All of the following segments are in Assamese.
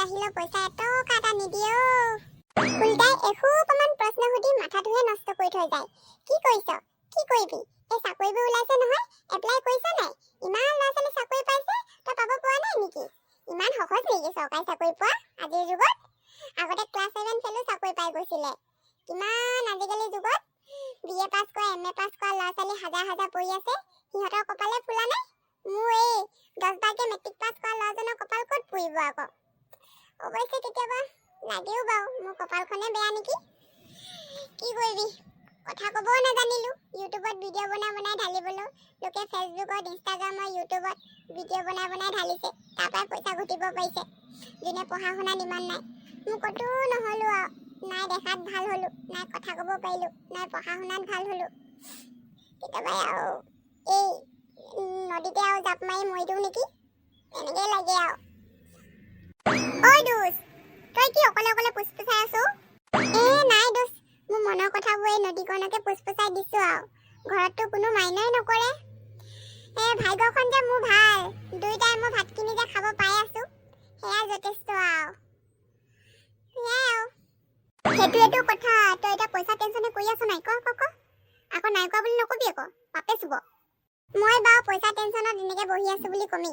আহিলেও পইচা এটকা এটা নিদিয়ে অ'। উল্টাই এসোপামান প্ৰশ্ন সুধি মাথাটোহে নষ্ট কৰি থৈ যায়। কি কৰিছ? কি কৰিবি? এই চাকৰিবোৰ ওলাইছে নহয়, এপ্লাই কৰিছ নাই? ইমান ল'ৰা ছোৱালী চাকৰি পাইছে, তই পাব পৰা নাই নেকি? ইমান সহজ নেকি চৰকাৰী চাকৰি পোৱা আজিৰ যুগত? আগতে ক্লাছ 7 ফেলো চাকৰি পাই গৈছিলে। কিমান আজিকালি যুগত BA পাছ কৰা MA পাছ কৰা ল'ৰা ছোৱালী হাজাৰ হাজাৰ পৰি আছে, সিহঁতৰ কপালে ফুলা নাই। মোৰ এই 10 বাৰকে মেট্ৰিক পাছ কৰা ল'ৰাজনৰ কপাল ক'ত পুৰিব আকৌ? অৱশ্যে কেতিয়াবা লাগেও বাৰু মোৰ কপালখনে বেয়া নেকি। কি কৰিবি, কথা ক'বও নাজানিলো। ইউটিউবত ভিডিঅ' বনাই বনাই ঢালিবলৈ, লোকে ফেচবুকত ইনষ্টাগ্ৰামত ইউটিউবত ভিডিঅ' বনাই বনাই ঢালিছে, তাৰ পৰা পইচা ঘটিব পাৰিছে। যোনে পঢ়া শুনাত ইমান নাই, মোৰ ক'তো নহ'লো আৰু। নাই দেখাত ভাল হ'লো, নাই কথা ক'ব পাৰিলো, নাই পঢ়া শুনাত ভাল হ'লো। কেতিয়াবা আৰু এই নদীতে আৰু জাপ মাৰি মৰি দিওঁ নেকি, এনেকেই লাগে আৰু। ঐ দোষ, তই কি অকলে অকলে পুচপুচাই আছো? নাই দোষ, মোৰ মনৰ কথাবোৰ এই নদীখনকে পুচপুচাই দিছো আৰু। ঘৰততো কোনো মাইনাই নকৰে। ভাগ্যখন যে মোৰ ভাল, 2 টাইমৰ ভাতখিনি যে খাব পাই আছো, সেয়া যথেষ্ট আৰু। সেইটোৱেতো কথা, তই এতিয়া পইচা টেনচনে কৰি আছ নাই? ক আকৌ নাই কোৱা বুলি নকবি আকৌ, পাপে চুব। মই বাৰু পইচা টেনচনত এনেকে বহি আছো বুলি কমি,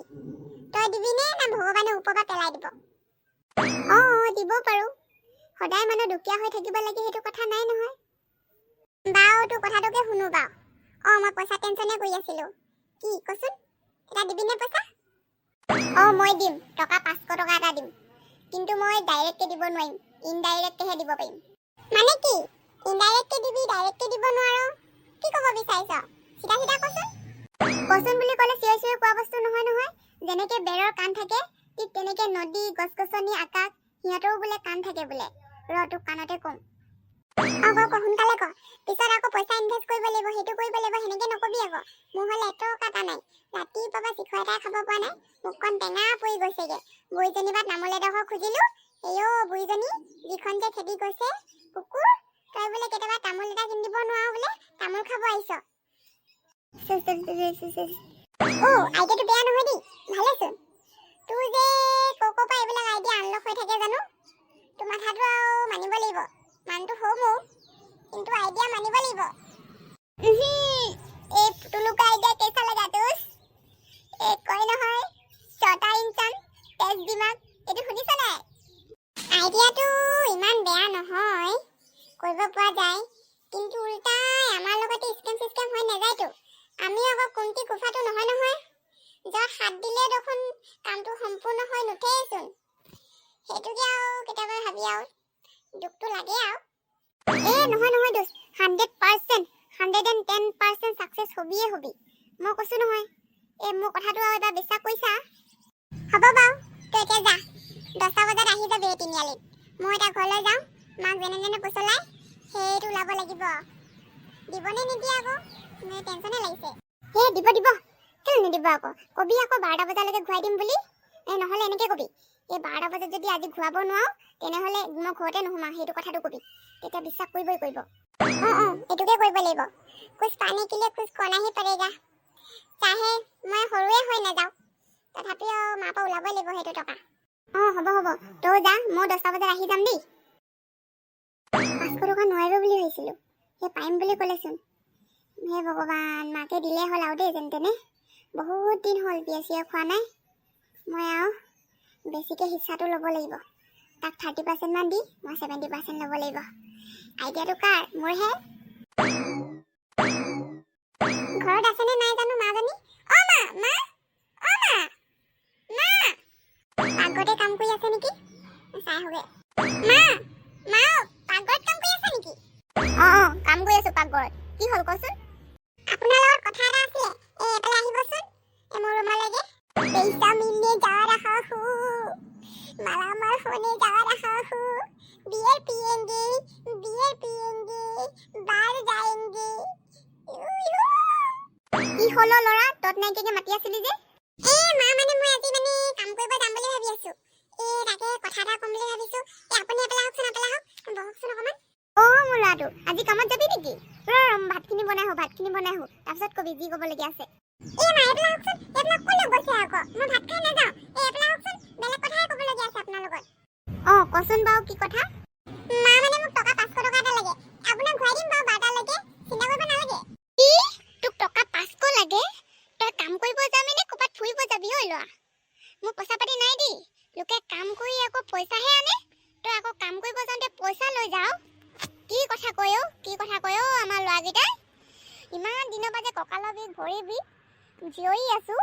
তই দিবিনে না ভগৱানে ওপৰৰ পৰা পেলাই দিব? দিব পাৰো, সদায় মানুহ দুখীয়া হৈ থাকিব লাগে সেইটো কথা নাই নহয়। বাৰু তোৰ কথাটোকে শুনো বাৰু। মই পইচা টেনচনে কৰি আছিলো। কি কচোন, এটা দিবিনে পইচা? মই দিম, টকা 500 টকা এটা দিম। কিন্তু মই ডাইৰেক্টকে দিব নোৱাৰিম, ইনডাইৰেক্টকেহে দিব পাৰিম। মানে কি? ইনডাইৰেক্টকে দিবি, ডাইৰেক্টকে দিব নোৱাৰ? কি ক'ব বিচাৰিছ? সিধা সিধা কচোন। কচোন বুলি ক'লে চিঞৰি চিঞৰি কোৱা বস্তু নহয় নহয়। যেনেকে বেৰৰ কাণ থাকে, ঠিক তেনেকে নদী, গছ-গছনি, আকাশ, সিহঁতৰো বোলে কাণ থাকে বোলে। তোক কাণতে কম। ক সোনকালে ক, পিছত আকৌ পইচা ইনভেষ্ট কৰিব লাগিব, সেইটো কৰিব লাগিব, সেনেকে নকবি আকৌ। মোৰ হ'লে এটকা এটা নাই, ৰাতিপুৱা চিখৰ এটাই খাব পৰা নাই, মুখখন টেঙা পৰি গৈছেগে। বুঢ়ীজনী বা তামোল এডোখৰ খুজিলো, বুঢ়ীজনী যিখন যে খেদি গৈছে, কুকুৰ, তই বোলে কেতিয়াবা তামোল এটা কিনি দিব নোৱাৰ বোলে, তামোল খাব আহিছ। আইডিয়াটো বেয়া নহয় দেই, ভালেচোন। তোৰ যে ক'ৰ পৰা এইবিলাক আইডিয়া আনলক হৈ থাকে জানো? তোৰ মাথাটো আৰু মানিব লাগিব। মানুহটো সৰু মোৰ, কিন্তু আইডিয়া মানিব লাগিব। এই পুতুলুকা আইডিয়া কেইচা লাগা তোৰ? কয় নহয়, ছটা ইনচান তেজ দিমাগ, এইটো শুনিছ নাই? আইডিয়াটো ইমান বেয়া নহয়, কৰিব পৰা যায়, কিন্তু উল্টাই আমাৰ লগতে স্কেম চিস্কেম হৈ নাযায়তো। আমি আকৌ কুন্তি কুফাটো নহয় নহয়, য'ত হাত দিলে দেখোন কামটো সম্পূৰ্ণ হৈ নুঠেইচোন। সেইটোকে আৰু কেতিয়াবা ভাবি আৰু দুখটো লাগে আৰু। নহয় দোষ, 100%, 110% সাকসেস হবিয়ে হবি। মই কৈছো নহয়, মোৰ কথাটো আৰু এবাৰ বিশ্বাস কৰিছা? হ'ব বাৰু, তই এতিয়া যা, 10টা বজাত আহি যাবি এই তিনিআলিত। মই এতিয়া ঘৰলৈ যাওঁ, মাক যেনে যেনে পচলাই সেইটো ওলাব লাগিব। দিবনে নিদিয়ে আকৌ, মোৰ টেনচনে লাগিছে। দিব, কেলে নিদিব আকৌ? কবি আকৌ 12টা বজালৈকে ঘূৰাই দিম বুলি। নহ'লে এনেকে কবি, এই 12টা বজাত যদি আজি ঘূৰাব নোৱাৰো, তেনেহ'লে মই ঘৰতে নোসোমাওঁ, সেইটো কথাটো কবি। তেতিয়া বিশ্বাস কৰিবই কৰিব। এইটোকে কৰিব লাগিব। কুছ পানে के लिए कुछ करना ही पड़ेगा। চাহে মই সৰুৱে হৈ নাযাওঁ, তথাপিও মাৰ পৰা ওলাবই লাগিব সেইটো টকা। হ'ব, তই যা, মই 10টা বজাত আহি যাম দেই। 500 টকা নোৱাৰিব বুলি ভাবিছিলো, পাৰিম বুলি ক'লেচোন। হে ভগৱান, মাকে দিলে হ'ল আৰু দেই যেন তেনে। বহুত দিন হ'ল বিয়া চিয়া খোৱা নাই। মই আৰু বেছিকৈ হিচাটো ল'ব লাগিব। তাক 30% মান দি মই 70% ল'ব লাগিব। আইডিয়াটো কাৰ? মোৰহে। ঘৰত আছেনে নাই জানো মাজনী? মা! পাকঘৰতে কাম কৰি আছে নেকি? চাই আহোগে। মা! পাকঘৰত কাম কৰি আছে নেকি? কাম কৰি আছো পাকঘৰত। কি হ'ল কচোন? আপোনাৰ লগত কথা এটা আছিলে, এফালে আহিবচোন, মোৰ ৰুমলৈকে। पैसा मिलने जा रहा हूँ, मालामाल होने जा रहा हूँ, बियर पिएंगे, बाहर जाएंगे। কি হলো লৰা, তত নাইকে মাতি আছিলি যে? মা মানে মই আজি মানে কাম কৰিব যাম বুলি ভাবি আছো। তাকে কথা এটা ক'ম বুলি ভাবিছো। আপুনি এফালে আহকচোন, বহকচোন অকমান। মোৰ ল'ৰাটো আজি কামত যাবি নেকি? ভাতখিনি বনাই হো, তাৰপিছত কবি যি ক'বলগীয়া আছে। এই মা এইফালে আহকচোন, এইফালে কোনে গৈছে আকৌ? মই ভাত খাই নাযাওঁ। এই এইফালে আহকচোন, বেলেগ কথাই ক'বলগীয়া আছে আপোনাৰ লগত। কচোন বাৰু কি কথা? মা মানে মোক টকা 500 টকা এটা লাগে। আপোনাক ঘূৰাই দিম বাৰু 12টালৈকে, চিন্তা কৰিব নালাগে। কি? তোক টকা 500 লাগে? তই কাম কৰিব যাবি নে ক'ৰবাত ফুৰিব যাবি ঐ ল'ৰা? মোৰ পইচা পাতি নাই দেই। লোকে কাম কৰি আকৌ পইচাহে আনে, তই আকৌ কাম কৰিব যাওঁতে পইচা লৈ যাও। কি কথা কয় আমাৰ ল'ৰাকেইটাই? ইমান দিনৰ পৰা যে কঁকালৰ বিষ ভৰি বিষ জিঞৰি আছো,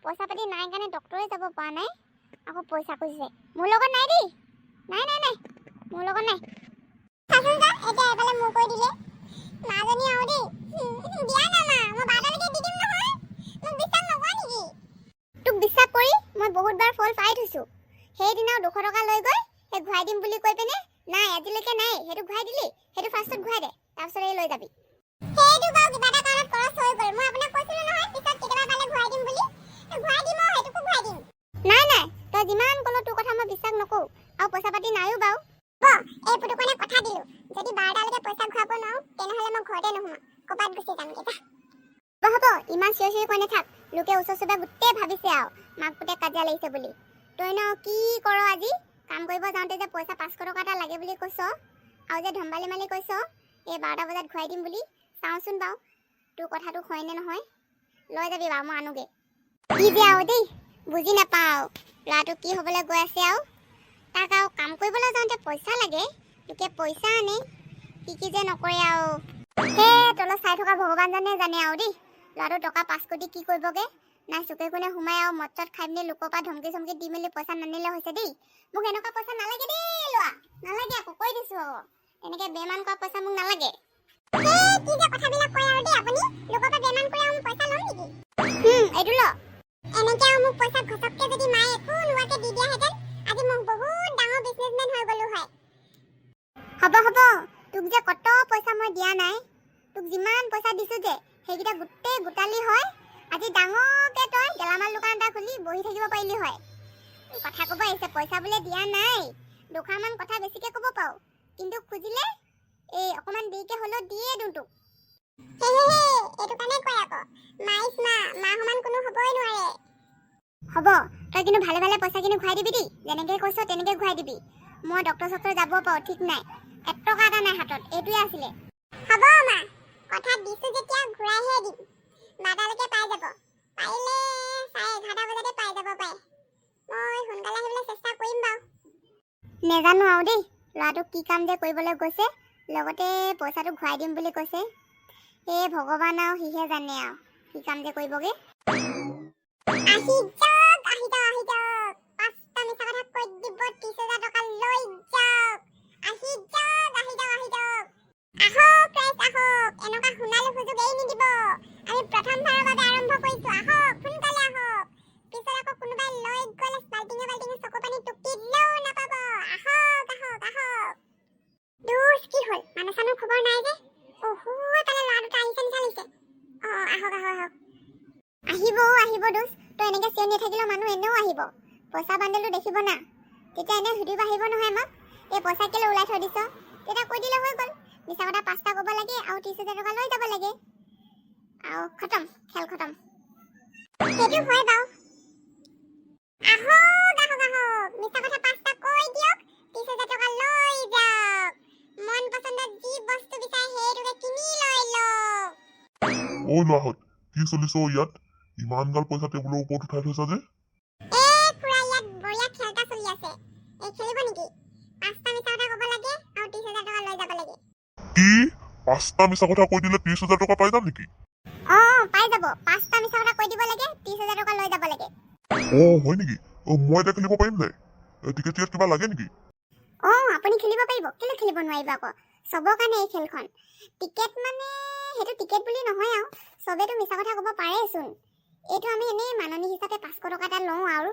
পইচা পাতি নাই কাৰণে ডক্তৰে যাব পৰা নাই, আকৌ পইচা খুজিছে। মোৰ লগত নাই দেই, নাই মোৰ লগত নাই। চাচোন যা, এতিয়া এফালে মোৰ কৈ দিলে মাজনী আৰু দেই। দিয়া না মা, মই 12টালৈকে দি দিম নহয়। মোক বিশ্বাস নকৰা নেকি? তোক বিশ্বাস কৰি মই বহুতবাৰ ফল পাই থৈছো। সেইদিনাও 200 টকা লৈ গৈ সেই ঘূৰাই দিম বুলি কৈ পিনে নাই, আজিলৈকে নাই। সেইটো ঘূৰাই দিলি, সেইটো ফাৰ্ষ্টত ঘূৰাই দে, তাৰপিছত এই লৈ যাবি। সেইটো বাৰু কিবা এটা কাৰণত খৰচ হৈ গ'ল। মই আপোনাক কৈছিলো নহয় পিছত কেতিয়াবা পালে ঘূৰাই দিম বুলি। ঘূৰাই দিম আৰু সেইটোকো ঘূৰাই দিম। নাই, তই যিমান ক'লো তোৰ কথা মই বিশ্বাস নকৰো, আৰু পইচা পাতি নাইও বাৰু। এই পুতুকনে কথা দিলো, যদি 12টালৈকে পইচা ঘূৰাব নোৱাৰো তেনেহ'লে মই ঘৰতে নোসোমাম, ক'ৰবাত গুচি যাম কেইটা। হ'ব, ইমান চিঞৰি কৈ নাথাক। লোকে ওচৰ চুবুৰীয়া গোটেই ভাবিছে আৰু মাক পুতেক কাজিয়া লাগিছে বুলি। তই ন কি কৰ আজি? কাম কৰিব যাওঁতে যে পইচা 500 টকা এটা লাগে বুলি কৈছ, আৰু যে ধম্বালি মালি কৈছ এই 12টা বজাত ঘূৰাই দিম বুলি। চাওঁচোন বাৰু তোৰ কথাটো হয়নে নহয়। লৈ যাবি বাৰু, মই আনোগে। কি যে আৰু দেই, বুজি নাপাওঁ ল'ৰাটো কি হ'বলৈ গৈ আছে আৰু। তাক আৰু কাম কৰিবলৈ যাওঁতে পইচা লাগে, লোকে পইচা আনে। কি যে নকৰে আৰু। সেই তলত চাই থকা ভগৱানজনে জানে আৰু দেই, ল'ৰাটো টকা 5 কোটি কি কৰিবগে। নাই চুকে কোণে সোমাই আৰু মদ চদ খাই মেলি লোকৰ পৰা ধমকি চমকি দি মেলি পইচা নানিলে হৈছে দেই। মোক এনেকুৱা পইচা নালাগে দেই ল'ৰা, নালাগে আকৌ কৈ দিছো আকৌ। এনেকে বেমান কৰা পইচা মোক নালাগে। কি যে কথাবিলাক কয় আৰু দেই আপুনি, লোকৰ পৰা বেমান কৰি আৰু পইচা ল'ম নেকি? এইটো ল। এনেকে আৰু মোক পইচা ঘচককে যদি মায়ে একো নোৱাকে দি দিয়াহেঁতেন, আজি মোক বহুত ডাঙৰ বিজনেছমেন হৈ গ'লো হয়। হ'ব, তোক যে কত পইচা মই দিয়া নাই, তোক যিমান পইচা দিছো যে সেইকেইটা গোটেই গোটালি হয়, আজি ডাঙৰকে তই গেলামাল দোকান এটা খুলি বহি থাকিব পাৰিলি হয়। কথা ক'ব আহিছে, পইচা বোলে দিয়া নাই, দুখাৰমান কথা বেছিকে ক'ব পাৰো, কিন্তু খুজিলে এই অকমান দেৰিকে হ'লেও দিয়ে দিওঁ তোক। এইটো কাৰণে কয় আকৌ, মা সমান কোনো হ'বই নোৱাৰে। হ'ব, তই কিন্তু ভালে ভালে পইচাখিনি ঘূৰাই দিবি দেই। যেনেকে কৈছ তেনেকে ঘূৰাই দিবি। মই ডক্টৰ চক্টৰ যাব পাৰো, ঠিক নাই। 1 টকা এটা নাই হাতত, এইটোৱে আছিলে। হ'ব মা, কথা দিছো যেতিয়া ঘূৰাইহে দিম। 12টালৈকে পাই যাব, পাৰিলে 11:30 বজাতে পাই যাব পাৰে। মই সোনকালে আহিবলৈ চেষ্টা কৰিম বাৰু। নেজানো আৰু দেই, ল'ৰাটোক কি কাম যে কৰিবলৈ গৈছে, লগতে পইচাটো ঘূৰাই দিম বুলি কৈছে। এই ভগৱান আৰু সিহে জানে আৰু কি কাম যে কৰিবগে। আহি যাওক, 5টা মিছা কথা কৈ দিব, 30,000 টকা লৈ যাওক। আহি যাওক। আহক ৰাইজ আহক, এনেকুৱা সোণালী সুযোগ এৰি নিদিব। আমি প্ৰথমবাৰৰ বাবে আৰম্ভ কৰিছো, আহক সোনকালে আহক। পিছত আকৌ কোনোবাই লৈ গ'লে বাল্টিঙে চকু পানী টুকিলেও নাপাব। আহক। দুষ কি হ'ল, মানুহ চানুহ খবৰ নাই যে? তালে ল'ৰা দুটা আহিছে নিচা লাগিছে। আহক। আহিব দোষ, তই এনেকে চিঞৰি নাথাকিলেও মানুহ এনেও আহিব। পইচা বান্ডেলটো দেখিব না, তেতিয়া এনে সুধিব আহিব নহয় আমাক, এই পইচা কেলে ওলাই থৈ দিছ, তেতিয়া কৈ দিলে হৈ গ'ল। মিছা কথা 5টা ক'ব লাগে আৰু 30,000 টকা লৈ যাব লাগে, আৰু খতম, খেল খতম। সেইটো হয় বাৰু। আহক, মিছা কথা 5টা কৈ দিয়ক, 30,000 টকা লৈ যাওক। মন পছন্দৰ যি বস্তু বিচাৰে সেইটোকে কিনি লৈ লওক। ল'ৰাহঁত, কি চলিছ ইয়াত? ইমান গাল পইচা টেবুলৰ ওপৰত উঠাই থৈছা যে? খুৰা, ইয়াত বঢ়িয়া খেল এটা চলি আছে। এই খেলিব নেকি? 5টা মিছা কথা ক'ব লাগে আৰু 30,000 টকা লৈ যাব লাগে। কি? 5টা মিছা কথা কৈ দিলে 30,000 টকা পাই যাম নেকি? পাই যাব। 5টা মিছা কথা কৈ দিব লাগে, 30,000 টকা লৈ যাব লাগে। হয় নেকি? মই এতিয়া খেলিব পাৰিম নাই? টিকেট কিবা লাগে নেকি? আপুনি খেলিব পাৰিব, কেলে খেলিব নোৱাৰিব আকৌ। চবৰ কাৰণে এই খেলখন। টিকেট মানে সেইটো টিকেট বুলি নহয় আৰু, চবেতো মিছা কথা ক'ব পাৰেচোন। এইটো আমি এনেই মাননি হিচাপে 500 টকা এটা লওঁ আৰু।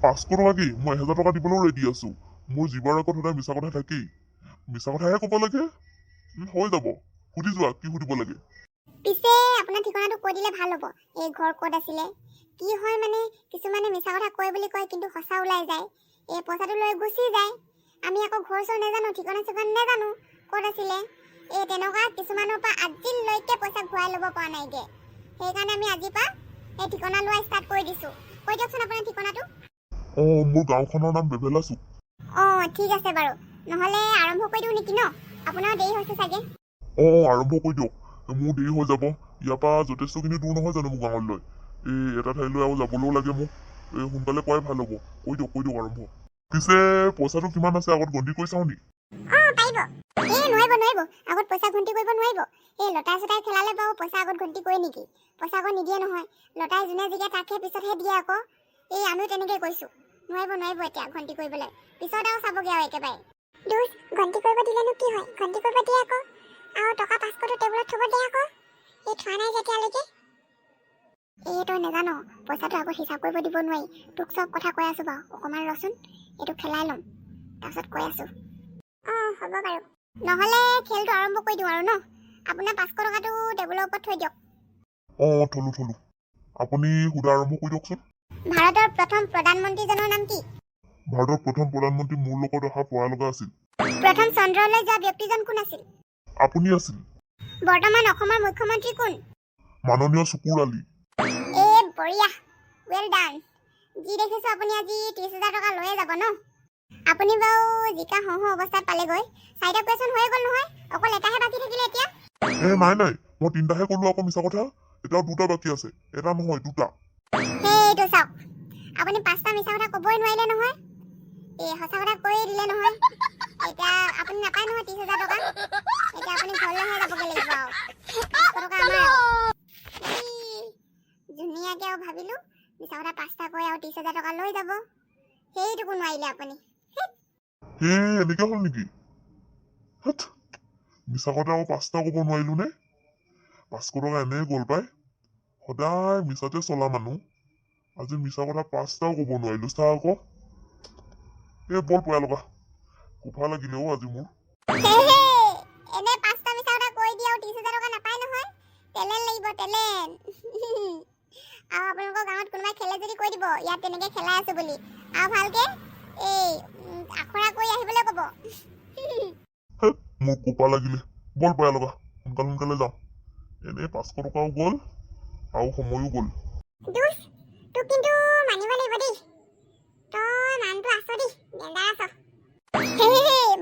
500 টকা কি? মই 1000 টকা দিবলৈও ৰেডি আছো। মোৰ জিভাৰ আগত সদায় মিছা কথা থাকেই। মিছা কথাহে ক'ব লাগে। হৈ যাব, সুধি যোৱা কি সুধিব লাগে। পিছে আপোনাৰ ঠিকনাটো কৈ দিলে ভাল হ'ব। এই ঘৰ ক'ত আছিলে? কি হয় মানে, কিছুমানে মিছা কথা কয় বুলি কয় কিন্তু সঁচা ওলাই যায়। এই পইচাটো লৈ গুচি যায়। আমি আকৌ ঘৰ চৰ নেজানো, ঠিকনা চিকনা নেজানো ক'ত আছিলে। এই তেনেকুৱা কিছুমানৰ পৰা আজিলৈকে পইচা ঘূৰাই ল'ব পৰা নাইগে। সেইকাৰণে আমি আজিৰ পৰা এই ঠিকনা লোৱা ষ্টাৰ্ট কৰি দিছোঁ। কৈ দিয়কচোন আপোনাৰ ঠিকনাটো। মোৰ গাঁওখনৰ নাম বেবেলা চুক। ঠিক আছে বাৰু, নহ'লে আৰম্ভ কৰি দিওঁ নেকি ন? আপোনাৰ দেৰি হৈছে চাগে। আৰম্ভ কৰি দিয়ক, মোৰ দেৰি হৈ যাব। ইয়াৰ পৰা যথেষ্টখিনি দূৰ নহয় জানো মোৰ গাঁৱলৈ? এটা ঠাইলৈ আৰু যাবলৈও লাগে মোক। সোনকালে কোৱাই ভাল হ'ব। কৈ দিয়ক আৰম্ভ। পিছে পইচাটো কিমান আছে আগত গন্তি কৰি চাওঁ নি? পাৰিব। নোৱাৰিব, আগত পইচা গন্তি কৰিব নোৱাৰিব। লটাই চটাই খেলালে বাৰু পইচা আগত গন্তি কৰে নেকি? পইচা আগত নিদিয়ে নহয়। লটাই যোনে জিকে তাকহে পিছতহে দিয়ে আকৌ। আমিও তেনেকৈ কৈছোঁ। নোৱাৰিব এতিয়া গন্তি কৰিবলৈ। পিছত আৰু চাবগৈ আৰু একেবাৰে। গন্তি কৰিব দিলেনো কি হয়? গন্তি কৰিব দিয়ে আকৌ। আৰু টকা 500টো টেবুলত থ'ব দিয়ে আকৌ। থোৱা নাই যেতিয়ালৈকে। তই নাজানো, পইচাটো আকৌ হিচাপ কৰিব দিব নোৱাৰি। তোক চব কথা কৈ আছোঁ বাৰু, অকণমান ৰচোন। এইটো খেলাই ল'ম, তাৰপিছত কৈ আছোঁ। হ'ব বাৰু। নহ'লে খেলটো আৰম্ভ কৰি দিওঁ আৰু ন? আপোনাৰ 500 টকাটো টেবুলৰ ওপৰত থৈ দিয়ক। থলো। আপুনি সুধা আৰম্ভ কৰি দিয়কচোন। ভাৰতৰ প্ৰথম প্ৰধানমন্ত্ৰীজনৰ নাম কি? ভাৰতৰ প্ৰথম প্ৰধানমন্ত্ৰী মোৰ লগত অহা পয়া লগা আছিল। প্ৰথম চন্দ্ৰলৈ যোৱা ব্যক্তিজন কোন আছিল? আপুনি আছিল। বৰ্তমান অসমৰ মুখ্যমন্ত্ৰী কোন? মাননীয় চকুৰ আলী। বঢ়িয়া, ৱেল ডান। যি দেখিছোঁ আপুনি আজি 30,000 টকা লৈয়ে যাব ন? আপুনি বাৰু জিকা হওঁ অৱস্থাত পালেগৈ। 4টা কুৱেশ্যন হৈয়ে গ'ল নহয়, অকল এটাহে বাকী থাকিলে এতিয়া। নাই, মই 3টাহে ক'লো আকৌ মিছা কথা। এতিয়াও 2টা বাকী আছে, এটা নহয় 2টা। সেইটো চাওক, আপুনি 5টা মিছা কথা ক'বই নোৱাৰিলে নহয়। সঁচা কথা কৈয়ে দিলে নহয়। এতিয়া আপুনি নাপায় নহয় 30,000 টকা। এতিয়া আপুনি ঘৰলৈহে যাবগৈ লাগিব আৰু। 500 টকা আমাৰ আৰু। ধুনীয়াকৈ আৰু ভাবিলোঁ, মিছা কথা 5টা কৈ আৰু 30,000 টকা লৈ যাব। সেইটোকো নোৱাৰিলে আপুনি। এনেকৈ হ'ল নেকি? মিছা কথা আৰু 5টা ক'ব নোৱাৰিলো নে? 500 টকা এনেই গ'ল পাই। সদায় মিছাতে চলা মানুহ, আজি মিছা কথা 5টাও ক'ব নোৱাৰিলো। চা আকৌ বৰ পয়া লগা। কোফা লাগিলে আজি মোৰ। এনে 5টা মিছা কথা কৈ দিয়ে আৰু 30,000 টকা নাপায় নহয়। টেলেণ্ট লাগিব, টেলেণ্ট। আৰু আপোনালোকৰ গাঁৱত কোনোবাই খেলে যদি কৈ দিব, ইয়াত তেনেকৈ খেলাই আছোঁ বুলি। আৰু ভালকৈ আখৰা কৰি আহিবলৈ ক'ব। মোৰ কোপা লাগিলে, বৰ পয়া লগা। সোনকালে যাওঁ। এনেই 500 টকাও গ'ল আৰু সময়ো গ'ল। তোক কিন্তু মানিব লাগিব দেই। তই মানুহটো আছ দেই, ডেঞ্জাৰ আছ।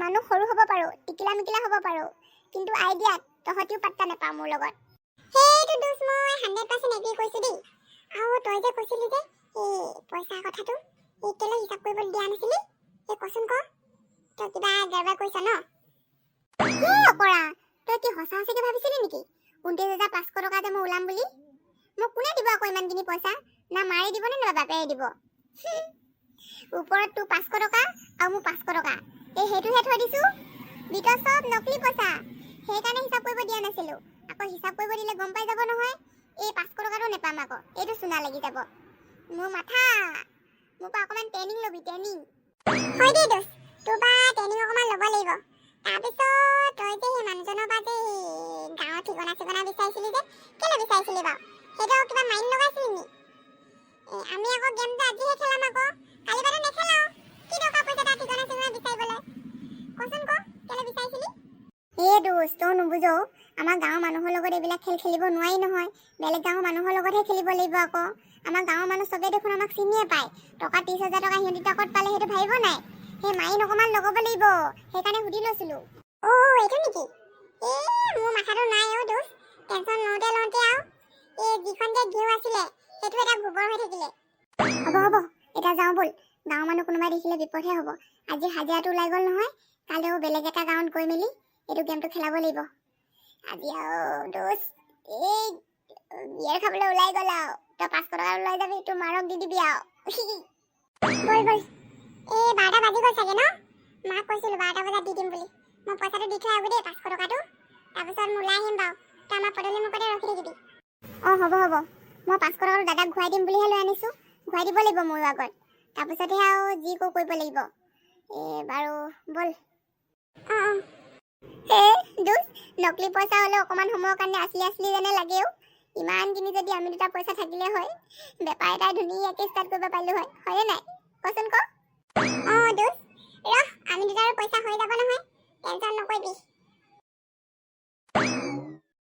মানুহ সৰু হ'ব পাৰোঁ, টিকিলা মিকিলা হ'ব পাৰোঁ, কিন্তু আইডিয়াত তহঁতিও পাত্তা নাপাওঁ মোৰ লগত। সেইটো দোষ মই 100% এগ্ৰী কৰিছোঁ দেই। আৰু তই যে কৈছিলি যে পইচাৰ কথাটো কেলৈ হিচাপ কৰিব দিয়া নাছিলি? কচোন ক। তই কিবা গৰবাৰ কৰিছ ন? অকৰা, তই কি সঁচাকৈ ভাবিছিলি নেকি 29,500 টকা যে মই ওলাম বুলি? মোক কোনে দিব আকৌ ইমানখিনি পইচা? না মাৰি দিব নে বাপেৰে দিব? ওপৰত তোৰ 500 টকা আৰু মোৰ 500 টকা। সেইটোহে থৈ দিছোঁ। ভিতৰত চব নকলি পইচা। সেইকাৰণে হিচাপ কৰিব দিয়া নাছিলোঁ। আকৌ হিচাপ কৰিব দিলে গম পাই যাব নহয়। 500 টকাটো নেপাম আকৌ, এইটো চুনা লাগি যাব। মোৰ মাথা। মোৰ পৰা অকণমান ট্ৰেইনিং ল'বি, ট্ৰেইনিং। হয় দেই দোষ, তোৰ পৰা ট্ৰেইনিং অকণমান ল'ব লাগিব। তাৰপিছত তই যে সেই মানুহজনৰ পৰা যে গাঁৱৰ ঠিকনা বিচাৰিছিলি যে, কেলৈ বিচাৰিছিলি বাৰু? সেইটো কিবা মাইণ্ড লগাইছিলি নি? আমি আকৌ গেমটো আজিহে খেলাম আকৌ, কালি বাৰে নেখেলাও। কি দৰকাৰ পইচা তাৰ ঠিকনা বিচাৰিবলৈ? কচোন ক, কেলৈ বিচাৰিছিলি? দোষ, তই নুবুজ। আমাৰ গাঁৱৰ মানুহৰ লগত এইবিলাক খেল খেলিব নোৱাৰি নহয়। বেলেগ গাঁৱৰ মানুহৰ লগতহে খেলিব লাগিব আকৌ। আমাৰ গাঁৱৰ মানুহ চবেই দেখোন আমাক চিনিয়ে পায়। টকা 30,000 টকা সিহঁতি টকত পালে সেইটো ভাবিব নাই। সেই মাইণ্ড অকণমান লগাব লাগিব। সেইকাৰণে সুধি লৈছিলোঁ। এইটো নেকি? মোৰ মাথাটো নাই দোষ। টেনচন লওঁতে আৰু যিখন যে ঘিউ আছিলে সেইটো এটা গোবৰ হৈ থাকিলে। হ'ব, এতিয়া যাওঁ ব'ল। গাঁৱৰ মানুহ কোনোবাই দেখিলে বিপদহে হ'ব। আজি হাজিৰাটো ওলাই গ'ল নহয়, কালিও বেলেগ এটা গাঁৱত গৈ মেলি এইটো গেমটো খেলাব লাগিব। আজি আৰু দোষ বিয়াৰ খাবলৈ ওলাই গ'ল আৰু। তই 500 টকা ওলাই যাবি, তোৰ মাৰক দি দিবি আৰু। ব'ল। 12টা বাজি গ'ল চাগে ন? মাক কৈছিলোঁ 12টা বজাত দি দিম বুলি। মই পইচাটো দি থৈ আহোঁ দেই, 500 টকাটো। তাৰপিছত মই ওলাই আহিম বাৰু। তই আমাৰ পদূলি মুখতে ৰখি থাকিবি। হ'ব। মই 500 টকাটো দাদাক ঘূৰাই দিম বুলিহে লৈ আনিছোঁ। ঘূৰাই দিব লাগিব ময়ো আগত। তাৰপিছতহে আৰু যি কৰিব লাগিব। বাৰু ব'ল। দোষ, নকলি পইচা হ'লে অকণমান সময়ৰ কাৰণে আছলি যেনে লাগেও। ইমানখিনি যদি আমি দুটা পইচা থাকিলে হয়, বেপাৰ এটাই ধুনীয়াকৈ ষ্টাৰ্ট কৰিব পাৰিলোঁ হয়। হয়নে নাই? কচোন ক। দোষ, আমি দুটাৰ পইচা হৈ যাব নহয়, টেনচন নকৰিবি।